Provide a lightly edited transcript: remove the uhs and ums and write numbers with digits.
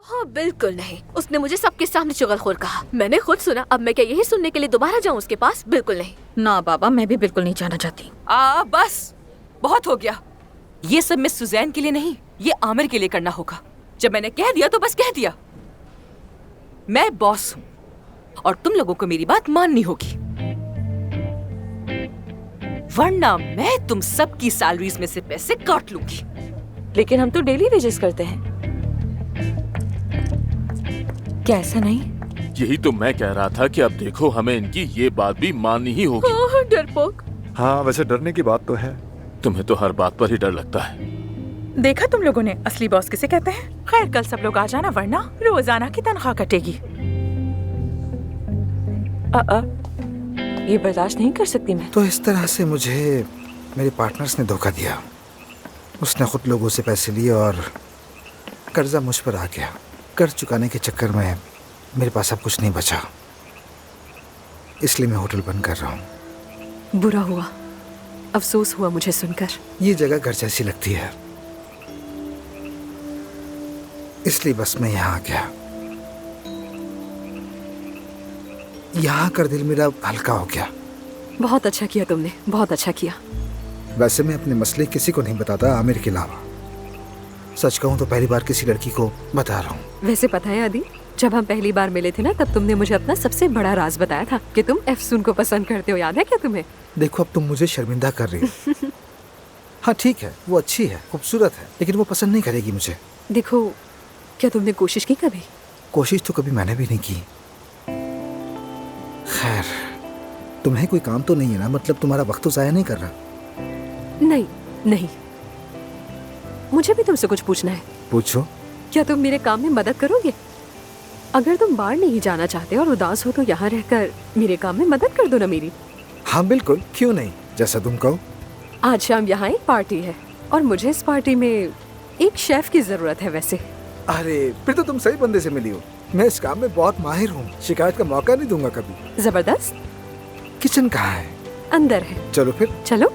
हाँ बिल्कुल नहीं, उसने मुझे सबके सामने चुगलखोर कहा। मैंने खुद सुना, अब मैं क्या यही सुनने के लिए दोबारा जाऊँ उसके पास? बिल्कुल नहीं। ना बाबा, मैं भी बिल्कुल नहीं जाना चाहती। बस बहुत हो गया। ये सब मिस सुजैन के लिए नहीं, ये आमिर के लिए करना होगा। जब मैंने कह दिया तो बस कह दिया। मैं बॉस हूँ और तुम लोगों को मेरी बात माननी होगी, वरना मैं तुम सबकी सैलरीज में से पैसे काट लूंगी। लेकिन हम तो डेली वेजेस करते हैं, क्या ऐसा नहीं? यही तो मैं कह रहा था कि अब देखो, हमें इनकी ये बात भी माननी ही होगी। हाँ, डरपोक। हाँ, वैसे डरने की बात तो है। तुम्हें तो हर बात पर ही डर लगता है। देखा तुम लोगों ने, असली बॉस किसे कहते हैं। खैर, कल सब लोग आ जाना, वरना रोजाना की तनख्वाह कटेगी। ये बर्दाश्त नहीं कर सकती मैं। तो इस तरह से मुझे मेरे पार्टनर्स ने धोखा दिया। उसने खुद लोगों से पैसे लिए और कर्जा मुझ पर आ गया। कर्ज चुकाने के चक्कर में मेरे पास अब कुछ नहीं बचा, इसलिए मैं होटल बंद कर रहा हूँ। बुरा हुआ, अफसोस हुआ मुझे सुनकर। ये जगह घर जैसी लगती है, इसलिए बस मैं यहाँ आ गया। यहाँ आकर दिल मेरा हल्का हो गया। बहुत अच्छा किया तुमने, बहुत अच्छा किया। वैसे मैं अपने मसले किसी को नहीं बताता, आमिर के अलावा। सच कहूँ तो पहली बार किसी लड़की को बता रहा हूँ। वैसे पता है आदि, जब हम पहली बार मिले थे ना, तब तुमने मुझे अपना सबसे बड़ा राज बताया था कि तुम अफसून को पसंद करते हो। याद है क्या तुम्हें? देखो, अब तुम मुझे शर्मिंदा कर रही हो। हाँ ठीक है, वो अच्छी है, खूबसूरत है, लेकिन वो पसंद नहीं करेगी मुझे। देखो, क्या तुमने कोशिश की कभी? कोशिश तो कभी मैंने भी नहीं की। खैर, तुम्हें कोई काम तो नहीं है ना? मतलब तुम्हारा वक्त तो जाया नहीं कर रहा? नहीं नहीं, मुझे भी तुमसे कुछ पूछना है। पूछो। क्या तुम मेरे काम में मदद करोगे? अगर तुम बाहर नहीं जाना चाहते और उदास हो तो यहाँ रहकर मेरे काम में मदद कर दो ना मेरी। हाँ बिल्कुल, क्यों नहीं, जैसा तुम कहो। आज शाम यहाँ एक पार्टी है और मुझे इस पार्टी में एक शेफ की जरूरत है। वैसे अरे, फिर तो तुम सही बंदे से मिली हो। मैं इस काम में बहुत माहिर हूँ, शिकायत का मौका नहीं दूंगा कभी। जबरदस्त। किचन कहाँ है? अंदर है। चलो फिर। चलो।